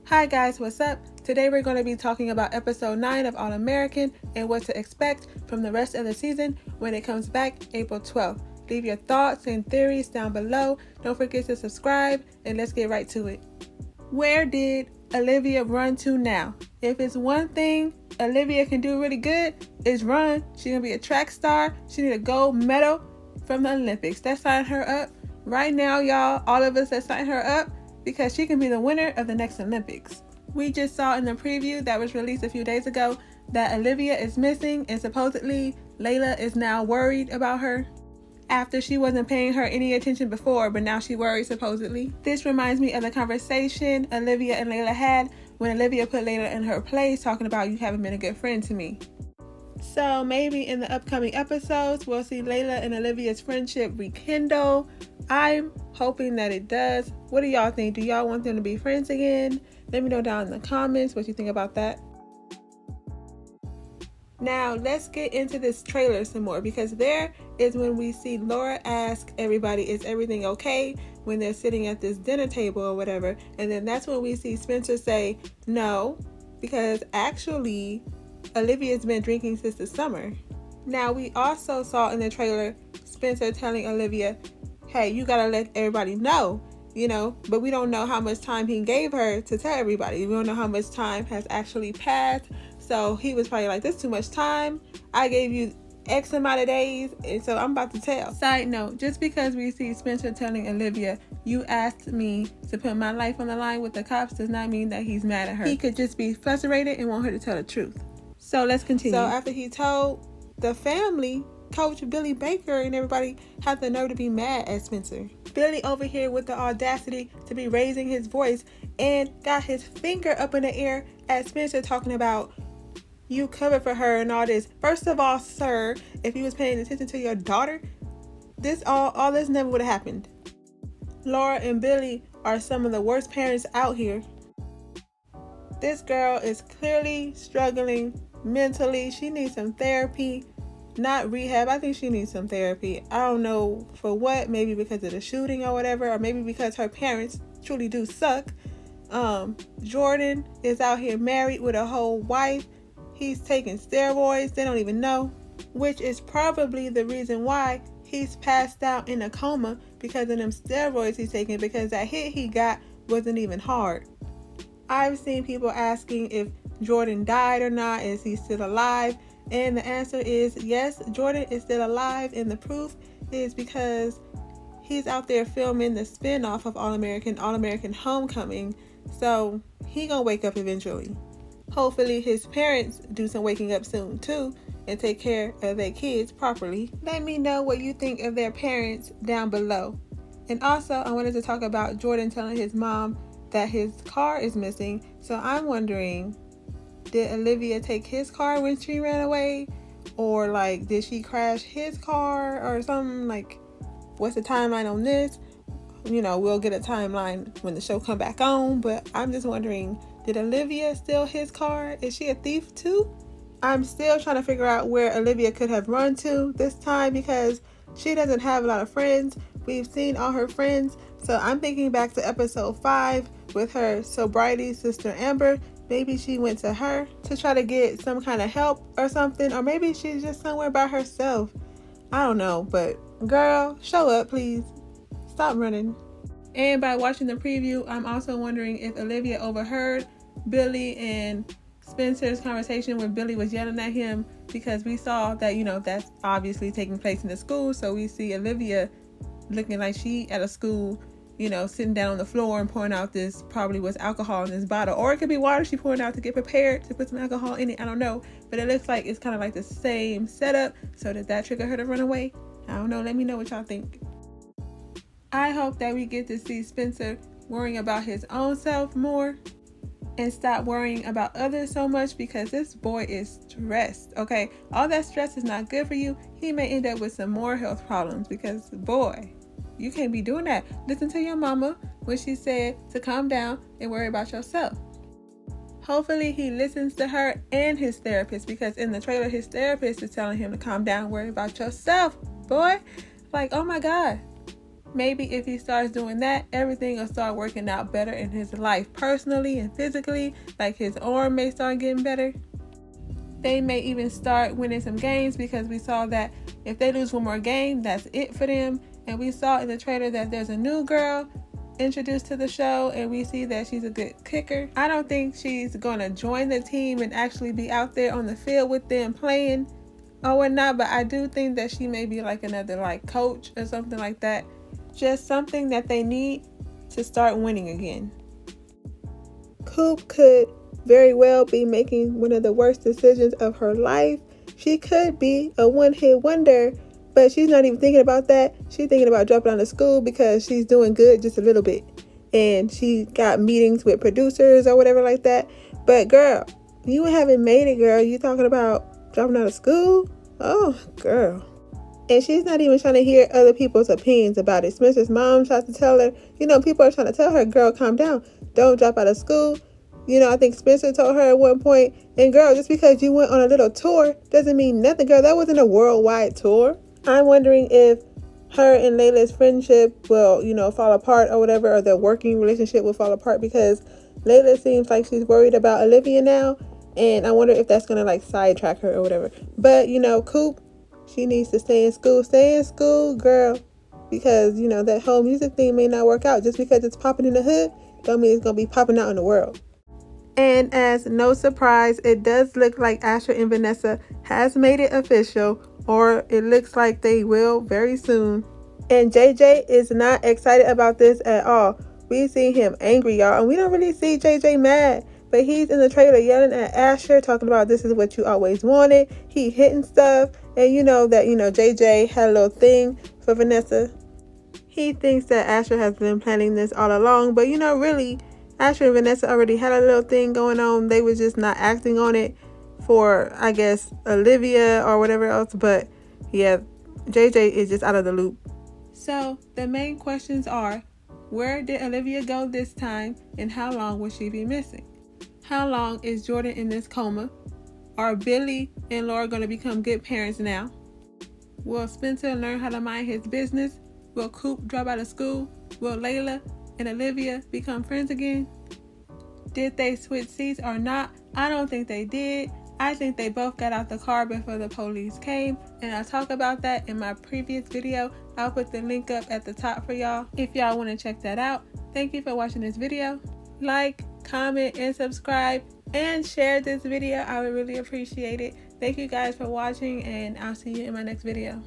Hi guys, what's up? Today we're going to be talking about episode 9 of All American and what to expect from the rest of the season when it comes back April 12th. Leave your thoughts and theories down below. Don't forget to subscribe and let's get right to it. Where did Olivia run to now? If it's one thing Olivia can do really good, is run. She's going to be a track star. She need a gold medal from the Olympics. Let's sign her up right now, y'all. All of us, let's sign her up, because she can be the winner of the next Olympics. We just saw in the preview that was released a few days ago that Olivia is missing, and supposedly Layla is now worried about her after she wasn't paying her any attention before, but now she worried supposedly. This reminds me of the conversation Olivia and Layla had when Olivia put Layla in her place, talking about, "You haven't been a good friend to me." So maybe in the upcoming episodes, we'll see Layla and Olivia's friendship rekindle. I'm hoping that it does. What do y'all think? Do y'all want them to be friends again? Let me know down in the comments what you think about that. Now, let's get into this trailer some more, because there is when we see Laura ask everybody, is everything okay, when they're sitting at this dinner table or whatever. And then that's when we see Spencer say, no, because actually Olivia's been drinking since the summer. Now, we also saw in the trailer Spencer telling Olivia, hey, you gotta let everybody know, but we don't know how much time he gave her to tell everybody. We don't know how much time has actually passed. So he was probably like, this is too much time. I gave you X amount of days, and so I'm about to tell. Side note, just because we see Spencer telling Olivia, you asked me to put my life on the line with the cops, does not mean that he's mad at her. He could just be frustrated and want her to tell the truth. So let's continue. So after he told the family, Coach Billy Baker and everybody had the nerve to be mad at Spencer. Billy over here with the audacity to be raising his voice and got his finger up in the air at Spencer, talking about, you covered for her and all this. First of all, sir, if you was paying attention to your daughter, all this never would have happened. Laura and Billy are some of the worst parents out here. This girl is clearly struggling mentally. She needs some therapy, not rehab. I think she needs some therapy. I don't know for what, maybe because of the shooting or whatever, or maybe because her parents truly do suck. Jordan is out here married with a whole wife. He's taking steroids, they don't even know, which is probably the reason why he's passed out in a coma, because of them steroids he's taking, because that hit he got wasn't even hard. I've seen people asking if Jordan died or not, is he still alive? And the answer is yes, Jordan is still alive, and the proof is because he's out there filming the spin-off of All American Homecoming, so he gonna wake up eventually. Hopefully his parents do some waking up soon too and take care of their kids properly. Let me know what you think of their parents down below. And also, I wanted to talk about Jordan telling his mom that his car is missing. So I'm wondering, did Olivia take his car when she ran away? Or did she crash his car or something? What's the timeline on this? We'll get a timeline when the show come back on, but I'm just wondering, did Olivia steal his car? Is she a thief too? I'm still trying to figure out where Olivia could have run to this time, because she doesn't have a lot of friends. We've seen all her friends. So I'm thinking back to episode 5 with her sobriety sister Amber. Maybe she went to her to try to get some kind of help or something. Or maybe she's just somewhere by herself. I don't know. But girl, show up, please. Stop running. And by watching the preview, I'm also wondering if Olivia overheard Billy and Spencer's conversation when Billy was yelling at him, because we saw that, that's obviously taking place in the school. So we see Olivia looking like she at a school, sitting down on the floor and pouring out this, probably was alcohol in this bottle, or it could be water she pouring out to get prepared to put some alcohol in it. I don't know, but it looks like it's kind of like the same setup. So did that trigger her to run away? I don't know. Let me know what y'all think. I hope that we get to see Spencer worrying about his own self more and stop worrying about others so much, because this boy is stressed, okay? All that stress is not good for you. He may end up with some more health problems, because boy, you can't be doing that. Listen to your mama when she said to calm down and worry about yourself. Hopefully he listens to her and his therapist, because in the trailer his therapist is telling him to calm down, worry about yourself, boy. Oh my God. Maybe if he starts doing that, everything will start working out better in his life, personally and physically. Like his arm may start getting better. They may even start winning some games, because we saw that if they lose one more game, that's it for them. And we saw in the trailer that there's a new girl introduced to the show, and we see that she's a good kicker. I don't think she's going to join the team and actually be out there on the field with them playing or whatnot, but I do think that she may be like another like coach or something like that. Just something that they need to start winning again. Coop could very well be making one of the worst decisions of her life. She could be a one-hit wonder, but she's not even thinking about that. She's thinking about dropping out of school because she's doing good just a little bit. And she got meetings with producers or whatever like that. But girl, you haven't made it, girl. You talking about dropping out of school? Oh, girl. And she's not even trying to hear other people's opinions about it. Spencer's mom tried to tell her, people are trying to tell her, girl, calm down. Don't drop out of school. I think Spencer told her at one point, and girl, just because you went on a little tour doesn't mean nothing, girl. That wasn't a worldwide tour. I'm wondering if her and Layla's friendship will, fall apart or whatever, or their working relationship will fall apart, because Layla seems like she's worried about Olivia now, and I wonder if that's going to like sidetrack her or whatever. But, Coop, she needs to stay in school. Stay in school, girl, because, that whole music thing may not work out. Just because it's popping in the hood don't mean it's going to be popping out in the world. And as no surprise, it does look like Asher and Vanessa has made it official, or it looks like they will very soon. And JJ is not excited about this at all. We see him angry, y'all, and we don't really see JJ mad, but he's in the trailer yelling at Asher, talking about this is what you always wanted. He hitting stuff, and JJ had a little thing for Vanessa. He thinks that Asher has been planning this all along, but really, Asher and Vanessa already had a little thing going on. They were just not acting on it for, I guess, Olivia or whatever else. But yeah, JJ is just out of the loop. So the main questions are, where did Olivia go this time, and how long will she be missing? How long is Jordan in this coma? Are Billy and Laura going to become good parents now? Will Spencer learn how to mind his business? Will Coop drop out of school? Will Layla and Olivia become friends again? Did they switch seats or not? I don't think they did. I think they both got out the car before the police came, and I'll talk about that in my previous video. I'll put the link up at the top for y'all if y'all want to check that out. Thank you for watching this video. Like, comment, and subscribe, and share this video. I would really appreciate it. Thank you guys for watching, and I'll see you in my next video.